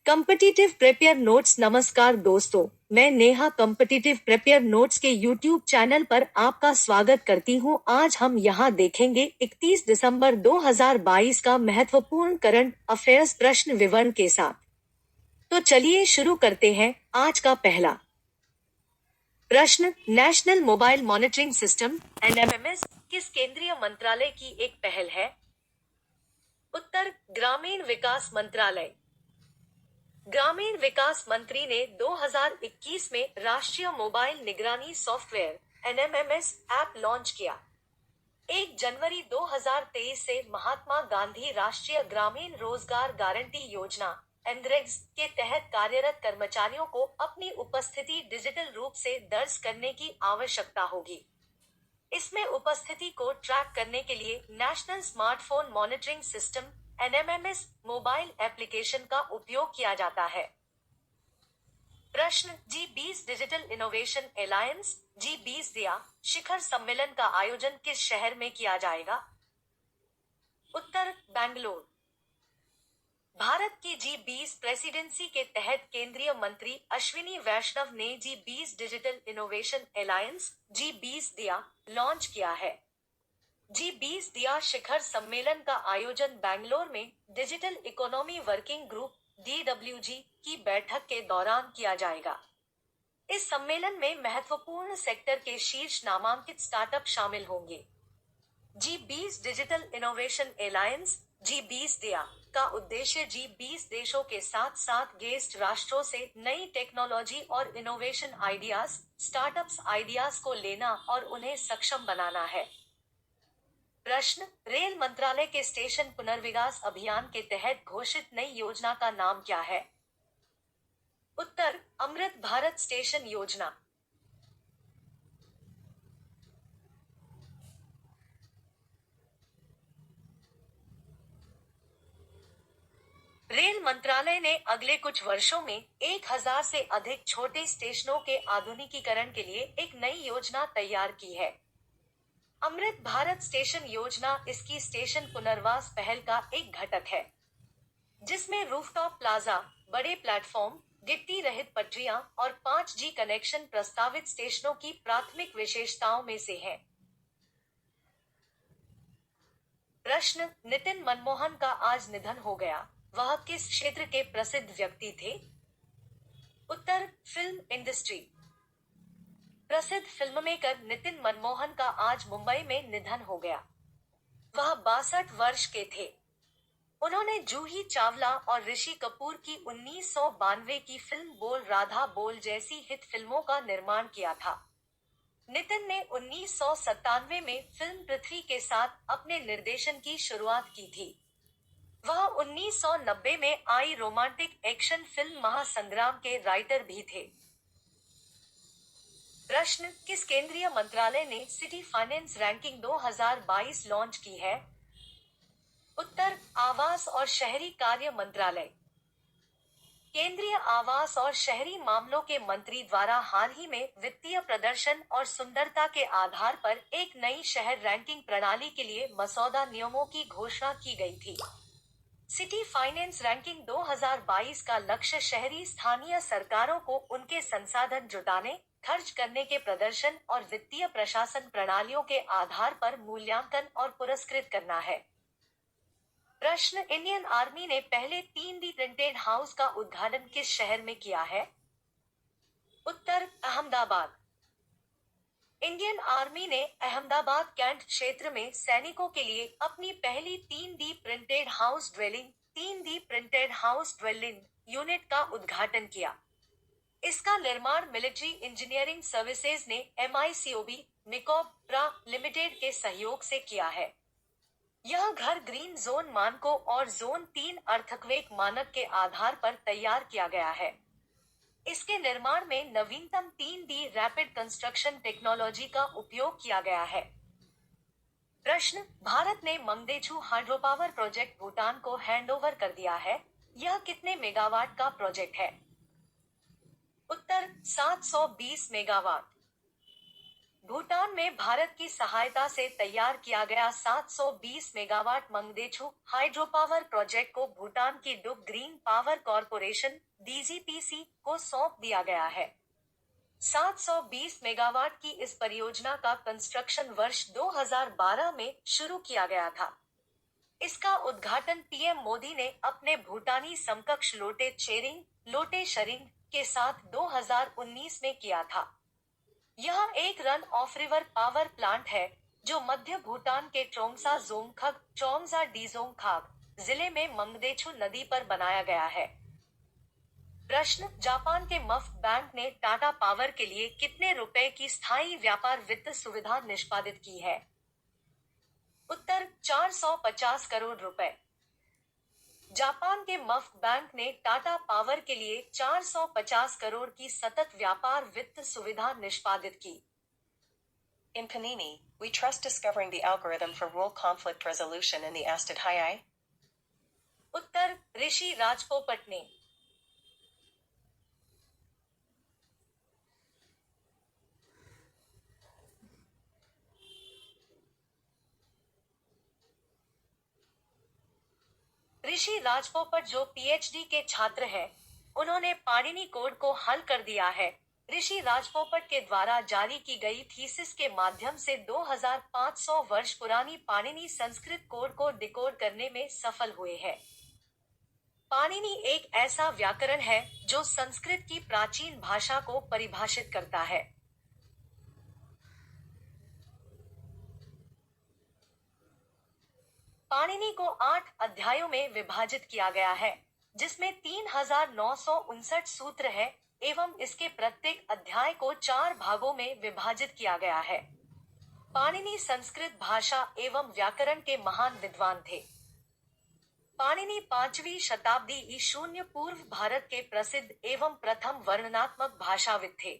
Competitive prepare notes. नमस्कार दोस्तों, मैं नेहा कॉम्पिटिटिव प्रिपेयर नोट्स के यूट्यूब चैनल पर आपका स्वागत करती हूं। आज हम यहां देखेंगे 31 दिसंबर 2022 का महत्वपूर्ण करंट अफेयर्स प्रश्न विवरण के साथ। तो चलिए शुरू करते हैं। आज का पहला प्रश्न, national mobile monitoring system (NMMS) किस केंद्रीय मंत्रालय की एक पहल है? उत्तर, ग्रामीण विकास मंत्रालय। ग्रामीण विकास मंत्री ने 2021 में राष्ट्रीय मोबाइल निगरानी सॉफ्टवेयर (NMMS) ऐप लॉन्च किया। 1 जनवरी 2023 से महात्मा गांधी राष्ट्रीय ग्रामीण रोजगार गारंटी योजना (NREGS) के तहत कार्यरत कर्मचारियों को अपनी उपस्थिति डिजिटल रूप से दर्ज करने की आवश्यकता होगी। इसमें उपस्थिति को ट्रैक करने के लिए national smartphone monitoring system (NMMS) mobile application का उपयोग किया जाता है। प्रश्न, G20 digital innovation Allianz (G20 दिया) शिखर सम्मेलन का आयोजन किस शहर में किया जाएगा? उत्तर, बेंगलुरु। भारत की G20 प्रेसिडेंसी के तहत केंद्रीय मंत्री अश्विनी वैष्णव ने G20 digital innovation Allianz (G20 दिया) लॉन्च किया है। G20 दिया शिखर सम्मेलन का आयोजन बेंगलोर में digital economy working group (DWG) की बैठक के दौरान किया जाएगा। इस सम्मेलन में महत्वपूर्ण सेक्टर के शीर्ष नामांकित स्टार्टअप शामिल होंगे। G20 digital innovation Allianz (G20 दिया) का उद्देश्य G20 देशों के साथ साथ गेस्ट राष्ट्रों से नई टेक्नोलॉजी और इनोवेशन आइडियाज, स्टार्टअप्स आइडियाज को लेना और उन्हें सक्षम बनाना है। प्रश्न, रेल मंत्रालय के स्टेशन पुनर्विकास अभियान के तहत घोषित नई योजना का नाम क्या है? उत्तर, अमृत भारत स्टेशन योजना। रेल मंत्रालय ने अगले कुछ वर्षों में 1000 से अधिक छोटे स्टेशनों के आधुनिकीकरण के लिए एक नई योजना तैयार की है। अमृत भारत स्टेशन योजना इसकी स्टेशन पुनर्वास पहल का एक घटक है, जिसमें रूफटॉप प्लाजा, बड़े प्लेटफॉर्म, गिट्टी रहित पटरियां और 5G कनेक्शन प्रस्तावित स्टेशनों की प्राथमिक विशेषताओं में से है। प्रश्न, नितिन मनमोहन का आज निधन हो गया। वह किस क्षेत्र के प्रसिद्ध व्यक्ति थे? उत्तर, फिल्म इंडस्ट्री। प्रसिद्ध फिल्ममेकर नितिन मनमोहन का आज मुंबई में निधन हो गया। वह 62 वर्ष के थे। उन्होंने जूही चावला और ऋषि कपूर की 1992 की फिल्म बोल राधा बोल जैसी हिट फिल्मों का निर्माण किया था। नितिन ने 1997 में फिल्म पृथ्वी के साथ अपने निर्देशन की शुरुआत की थी। वह 1990 में आई रोमांटिक एक्शन फिल्म महासंग्राम के राइटर भी थे। प्रश्न, किस केंद्रीय मंत्रालय ने सिटी फाइनेंस रैंकिंग 2022 लॉन्च की है? उत्तर, आवास और शहरी कार्य मंत्रालय। केंद्रीय आवास और शहरी मामलों के मंत्री द्वारा हाल ही में वित्तीय प्रदर्शन और सुंदरता के आधार पर एक नई शहर रैंकिंग प्रणाली के लिए मसौदा नियमों की घोषणा की गई थी। सिटी फाइनेंस रैंकिंग 2022 का लक्ष्य शहरी स्थानीय सरकारों को उनके संसाधन जुटाने, खर्च करने के प्रदर्शन और वित्तीय प्रशासन प्रणालियों के आधार पर मूल्यांकन और पुरस्कृत करना है। प्रश्न, इंडियन आर्मी ने पहले 3D प्रिंटेड हाउस का उद्घाटन किस शहर में किया है? उत्तर, अहमदाबाद। इंडियन आर्मी ने अहमदाबाद कैंट क्षेत्र में सैनिकों के लिए अपनी पहली 3D printed house dwelling 3D printed house dwelling unit का उद्घाटन किया। इसका निर्माण मिलिट्री इंजीनियरिंग सर्विसेज ने MICOB निकोब लिमिटेड के सहयोग से किया है। यह घर ग्रीन जोन मानकों और जोन 3 अर्थक्वेक मानक के आधार पर तैयार किया गया है। इसके निर्माण में नवीनतम 3D रैपिड कंस्ट्रक्शन टेक्नोलॉजी का उपयोग किया गया है। प्रश्न, भारत ने मंगदेछू हाइड्रोपावर प्रोजेक्ट भूटान को हैंडओवर कर दिया है। यह कितने मेगावाट का प्रोजेक्ट है? उत्तर, 720 मेगावाट। भूटान में भारत की सहायता से तैयार किया गया 720 megawatt Mangdechhu hydro power project को भूटान की डुग ग्रीन पावर कॉरपोरेशन डीजीपीसी को सौंप दिया गया है। 720 मेगावाट की इस परियोजना का कंस्ट्रक्शन वर्ष 2012 में शुरू किया गया था। इसका उद्घाटन पीएम मोदी ने अपने भूटानी समकक्ष लोटे शरिंग के साथ 2019 में किया था। यह एक run of river power plant है जो मध्य भूटान के ट्रोंगसा डीजोंगखाग जिले में मंगदेछू नदी पर बनाया गया है। प्रश्न, जापान के मफ बैंक ने टाटा पावर के लिए कितने रुपए की स्थायी व्यापार वित्त सुविधा निष्पादित की है? उत्तर, 450 करोड़ रुपए। जापान के मफ बैंक ने टाटा पावर के लिए 450 करोड़ की सतत व्यापार वित्त सुविधा निष्पादित की। In Panini, we trust discovering the algorithm for rule conflict resolution in the Astadhyayi. उत्तर, ऋषि राजपोपट ने। ऋषि राजपोपट जो पीएचडी के छात्र हैं, उन्होंने पाणिनि कोड को हल कर दिया है। ऋषि राजपोपट के द्वारा जारी की गई थीसिस के माध्यम से 2500 वर्ष पुरानी पाणिनि संस्कृत कोड को डिकोड करने में सफल हुए हैं। पाणिनि एक ऐसा व्याकरण है जो संस्कृत की प्राचीन भाषा को परिभाषित करता है। पाणिनि को 8 अध्यायों में विभाजित किया गया है, जिसमें 3959 सूत्र है एवं इसके प्रत्येक अध्याय को 4 भागों में विभाजित किया गया है। पाणिनि संस्कृत भाषा एवं व्याकरण के महान विद्वान थे। पाणिनि 5वीं शताब्दी ईशून्य पूर्व भारत के प्रसिद्ध एवं प्रथम वर्णनात्मक भाषाविद थे।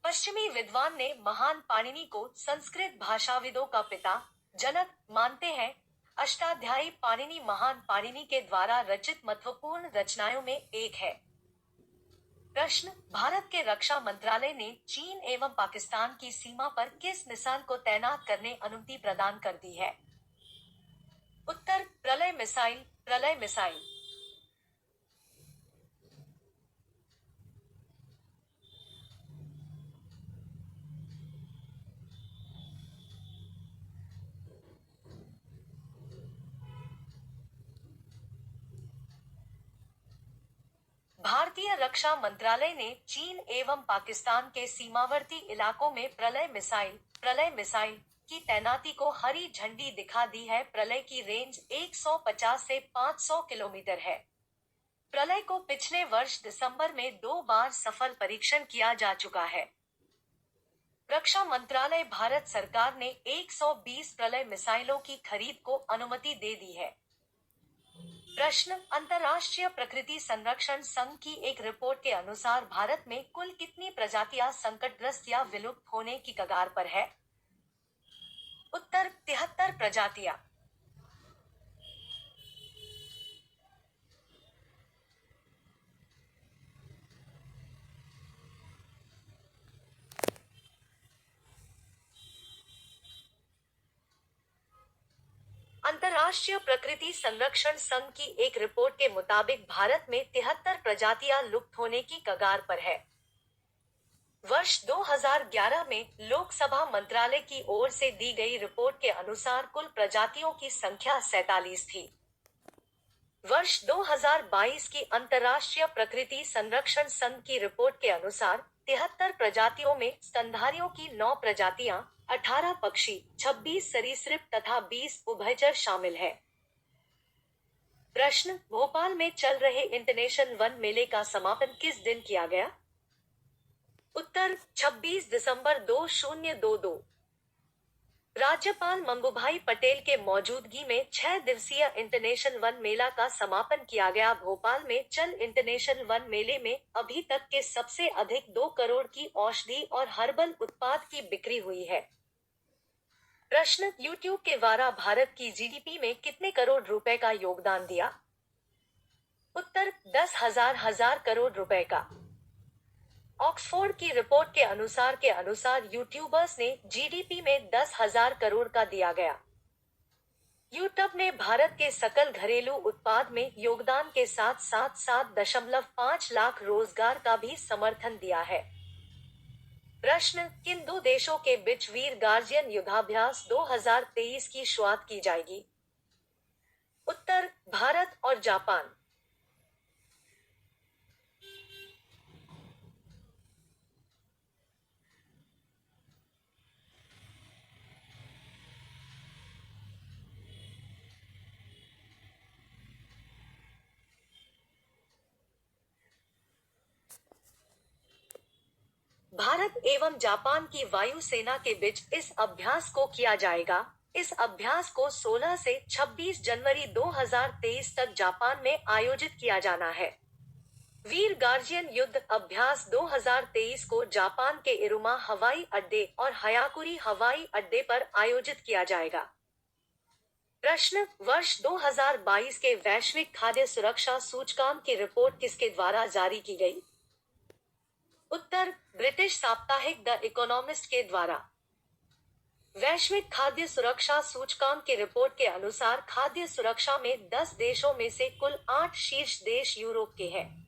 पश्चिमी विद्वान ने महान पाणिनि को संस्कृत भाषाविदों का पिता, जनक मानते हैं। अष्टाध्यायी पाणिनि महान पाणिनि के द्वारा रचित महत्वपूर्ण रचनाओं में एक है। प्रश्न, भारत के रक्षा मंत्रालय ने चीन एवं पाकिस्तान की सीमा पर किस मिसाइल को तैनात करने अनुमति प्रदान कर दी है? उत्तर, प्रलय मिसाइल। भारतीय रक्षा मंत्रालय ने चीन एवं पाकिस्तान के सीमावर्ती इलाकों में प्रलय मिसाइल की तैनाती को हरी झंडी दिखा दी है। प्रलय की रेंज 150 से 500 किलोमीटर है। प्रलय को पिछले वर्ष दिसंबर में 2 बार सफल परीक्षण किया जा चुका है। रक्षा मंत्रालय भारत सरकार ने 120 प्रलय मिसाइलों की खरीद को अनुमति दे दी है। प्रश्न, अंतर्राष्ट्रीय प्रकृति संरक्षण संघ की एक रिपोर्ट के अनुसार भारत में कुल कितनी प्रजातियां संकटग्रस्त या विलुप्त होने की कगार पर है? उत्तर, 73 प्रजातियां। अंतर्राष्ट्रीय प्रकृति संरक्षण संघ की एक रिपोर्ट के मुताबिक भारत में 73 प्रजातियां लुप्त होने की कगार पर है। वर्ष 2011 में लोकसभा मंत्रालय की ओर से दी गई रिपोर्ट के अनुसार कुल प्रजातियों की संख्या 47 थी। वर्ष 2022 की अंतर्राष्ट्रीय प्रकृति संरक्षण संघ की रिपोर्ट के अनुसार 73 प्रजातियों में स्तनधारियों की 9 प्रजातियां, 18 पक्षी, 26 सरीसृप तथा 20 उभयचर शामिल है। प्रश्न, भोपाल में चल रहे इंटरनेशनल वन मेले का समापन किस दिन किया गया? उत्तर, 26 दिसंबर 2022। राज्यपाल मंगूभाई पटेल के मौजूदगी में 6 दिवसीय इंटरनेशनल वन मेला का समापन किया गया। भोपाल में चल इंटरनेशनल वन मेले में अभी तक के सबसे अधिक 2 करोड़ की औषधि और हर्बल उत्पाद की बिक्री हुई है। प्रश्न, यूट्यूब के द्वारा भारत की जीडीपी में कितने करोड़ रुपए का योगदान दिया? उत्तर, 10,000 करोड़ रुपए का। ऑक्सफोर्ड की रिपोर्ट के अनुसार यूट्यूबर्स ने जीडीपी में 10,000 करोड़ का दिया गया। यूट्यूब ने भारत के सकल घरेलू उत्पाद में योगदान के साथ साथ 7.5 लाख रोजगार का भी समर्थन दिया है। प्रश्न, किन दो देशों के बीच वीर गार्जियन युद्धाभ्यास 2023 की शुरुआत की जाएगी? उत्तर, भारत और जापान। भारत एवं जापान की वायुसेना के बीच इस अभ्यास को किया जाएगा। इस अभ्यास को 16 से 26 जनवरी 2023 तक जापान में आयोजित किया जाना है। वीर गार्जियन युद्ध अभ्यास 2023 को जापान के इरुमा हवाई अड्डे और हयाकुरी हवाई अड्डे पर आयोजित किया जाएगा। प्रश्न, वर्ष 2022 के वैश्विक खाद्य सुरक्षा सूचकांक की रिपोर्ट किसके द्वारा जारी की गई? उत्तर, ब्रिटिश साप्ताहिक द इकोनॉमिस्ट के द्वारा। वैश्विक खाद्य सुरक्षा सूचकांक की रिपोर्ट के अनुसार खाद्य सुरक्षा में 10 देशों में से कुल 8 शीर्ष देश यूरोप के हैं।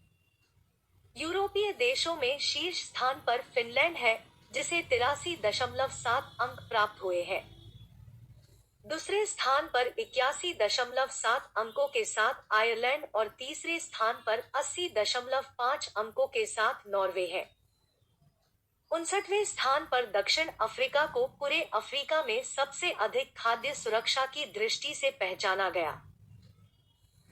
यूरोपीय देशों में शीर्ष स्थान पर फिनलैंड है, जिसे 83.7 अंक प्राप्त हुए हैं। दूसरे स्थान पर 81.7 अंकों के साथ आयरलैंड और तीसरे स्थान पर 80.5 अंकों के साथ नॉर्वे है। 59वें स्थान पर दक्षिण अफ्रीका को पूरे अफ्रीका में सबसे अधिक खाद्य सुरक्षा की दृष्टि से पहचाना गया।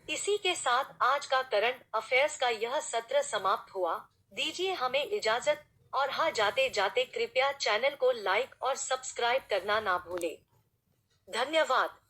इसी के साथ आज का करंट अफेयर्स का यह सत्र समाप्त हुआ। दीजिए हमें इजाजत, और हाँ, जाते जाते कृपया चैनल को लाइक और सब्सक्राइब करना ना भूले। धन्यवाद।